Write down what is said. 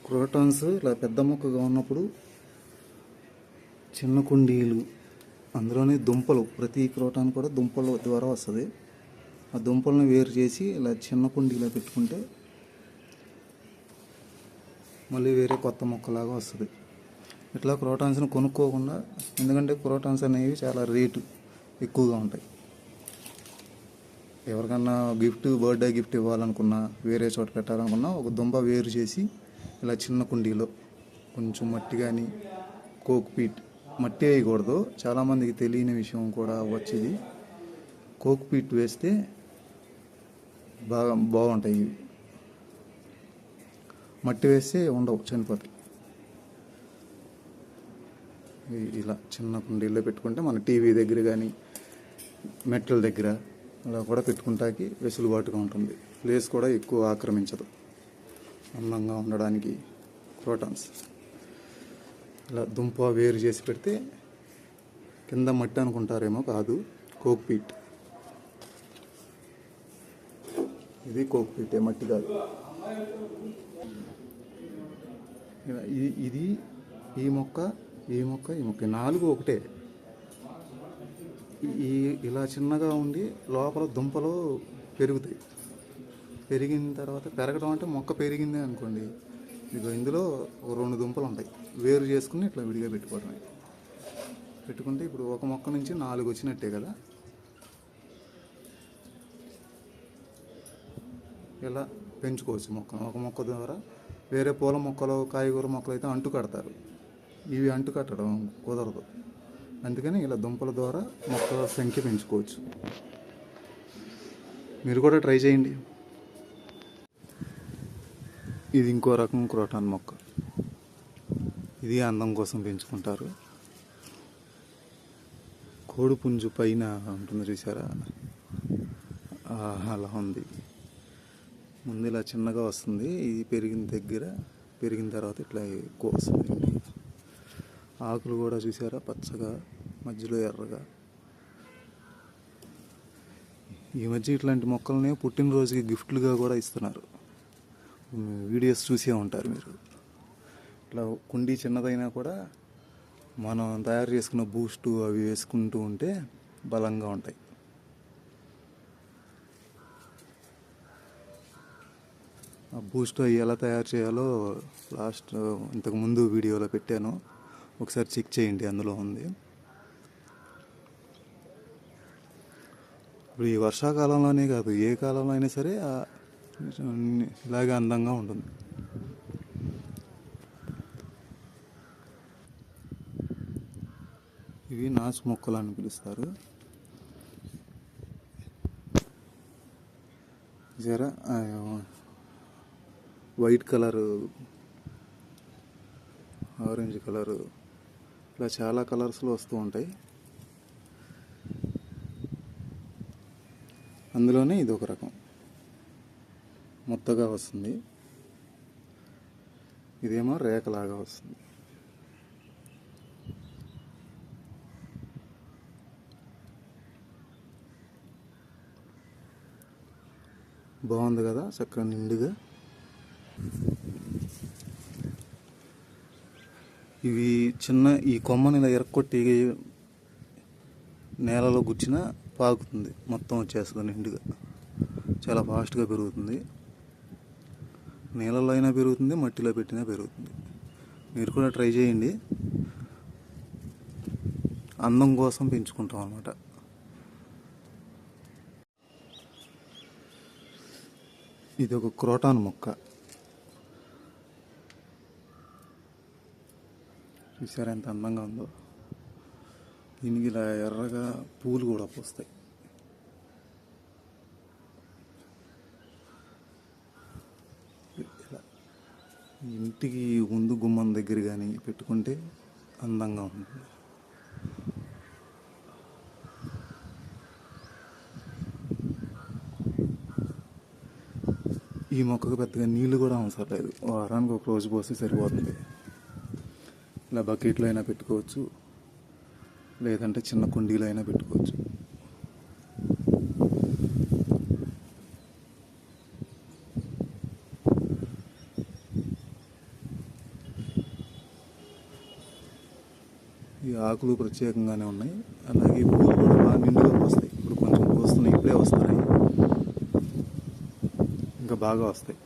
Crotons ఇలా పెద్ద మొక్కగా ఉన్నప్పుడు చిన్న కుండీలు, అందులోనే దుంపలు, ప్రతి క్రోటాన్ కూడా దుంపల ద్వారా వస్తుంది. ఆ దుంపలను వేరు చేసి ఇలా చిన్న కుండీలో పెట్టుకుంటే మళ్ళీ వేరే కొత్త మొక్కలాగా వస్తుంది. ఇట్లా క్రోటాన్స్ని కొనుక్కోకుండా, ఎందుకంటే క్రోటాన్స్ అనేవి చాలా రేటు ఎక్కువగా ఉంటాయి. ఎవరికన్నా బర్త్డే గిఫ్ట్ ఇవ్వాలనుకున్నా, వేరే చోట పెట్టాలనుకున్నా ఒక దుంప వేరు చేసి ఇలా చిన్న కుండీలో కొంచెం మట్టి కానీ కోక్ పీట్, మట్టి వేయకూడదు, చాలామందికి తెలియని విషయం కూడా వచ్చేది. కోక్ పీట్ వేస్తే బాగుంటాయి. మట్టి వేస్తే ఉండవు, చనిపోతాయి. ఇలా చిన్న కుండీల్లో పెట్టుకుంటే మన టీవీ దగ్గర కానీ మెట్ల దగ్గర అలా కూడా పెట్టుకుంటానికి వెసులుబాటుగా ఉంటుంది. ప్లేస్ కూడా ఎక్కువ ఆక్రమించదు. అందంగా ఉండడానికి క్రోటాన్స్ ఇలా దుంప వేరు చేసి పెడితే, కింద మట్టి అనుకుంటారేమో, కాదు, కోక్ పీట్. ఇది కోక్ పీటే, మట్టి కాదు. ఇది ఈ మొక్క, ఈ మొక్క, ఈ మొక్క, 4 ఒకటే. ఇలా చిన్నగా ఉండి లోపల దుంపలు పెరుగుతాయి. పెరిగిన తర్వాత, పెరగడం అంటే మొక్క పెరిగిందే అనుకోండి, ఇదిగో ఇందులో 2 దుంపలు ఉంటాయి. వేరు చేసుకుని ఇట్లా విడిగా పెట్టుకోవడమే. పెట్టుకుంటే ఇప్పుడు ఒక మొక్క నుంచి 4 వచ్చినట్టే కదా. ఇలా పెంచుకోవచ్చు మొక్కను. ఒక మొక్క ద్వారా వేరే పూల మొక్కలు, కాయగూర మొక్కలు అయితే అంటు కడతారు. ఇవి అంటు కట్టడం కుదరదు. అందుకని ఇలా దుంపల ద్వారా మొక్కల సంఖ్య పెంచుకోవచ్చు. మీరు కూడా ట్రై చేయండి. ఇది ఇంకో రకం క్రోటాన్ మొక్క. ఇది అందం కోసం పెంచుకుంటారు. కోడిపుంజు పైన ఉంటుంది చూసారా, అలా ఉంది. ముందు ఇలా చిన్నగా వస్తుంది, ఇది పెరిగిన తర్వాత ఇట్లా ఎక్కువ వస్తుంది. ఆకులు కూడా చూసారా, పచ్చగా, మధ్యలో ఎర్రగా. ఈ మధ్య ఇట్లాంటి మొక్కలనే పుట్టినరోజుకి గిఫ్ట్లుగా కూడా ఇస్తున్నారు. వీడియోస్ చూసే ఉంటారు మీరు. ఇట్లా కుండీ చిన్నదైనా కూడా మనం తయారు చేసుకున్న బూస్టు అవి వేసుకుంటూ ఉంటే బలంగా ఉంటాయి. ఆ బూస్ట్ అవి ఎలా తయారు చేయాలో ఇంతకుముందు వీడియోలో పెట్టాను, ఒకసారి చెక్ చేయండి, అందులో ఉంది. ఇప్పుడు ఈ వర్షాకాలంలోనే కాదు, ఏ కాలంలో అయినా సరే ఇలాగే అందంగా ఉంటుంది. ఇవి నాచు మొక్కలు అని పిలుస్తారు. జరా వైట్ కలరు, ఆరెంజ్ కలరు, ఇలా చాలా కలర్స్లో వస్తూ ఉంటాయి. అందులోనే ఇది ఒక రకం, మొత్తగా వస్తుంది. ఇదేమో రేఖలాగా వస్తుంది. బాగుంది కదా, చక్కగా నిండుగా. ఇవి చిన్న, ఈ కొమ్మని ఇలా ఎరక్కొట్టి నేలలో గుచ్చినా పాకుతుంది, మొత్తం వచ్చేస్తుంది నిండుగా. చాలా ఫాస్ట్గా పెరుగుతుంది. నీళ్ళలో అయినా పెరుగుతుంది, మట్టిలో పెట్టినా పెరుగుతుంది. మీరు కూడా ట్రై చేయండి. అందం కోసం పెంచుకుంటాం అన్నమాట. ఇది ఒక క్రోటాన్ మొక్క. చూసారా ఎంత అందంగా ఉందో. దీనికి ఇలా ఎర్రగా పూలు కూడా పూస్తాయి. ఇలా ఇంటికి ముందు గుమ్మం దగ్గర కానీ పెట్టుకుంటే అందంగా ఉంటుంది. ఈ మొక్కకు పెద్దగా నీళ్ళు కూడా అవసరం లేదు, వారానికి ఒక రోజు పోస్తే సరిపోతుంది. ఇలా బకెట్లో అయినా పెట్టుకోవచ్చు, లేదంటే చిన్న కుండీలో అయినా పెట్టుకోవచ్చు. ఈ ఆకులు ప్రత్యేకంగానే ఉన్నాయి. అలాగే పూలు కూడా బాగా నిండుగా వస్తాయి. ఇప్పుడు కొంచెం వస్తున్నాయి, ఇప్పుడే వస్తున్నాయి, ఇంకా బాగా వస్తాయి.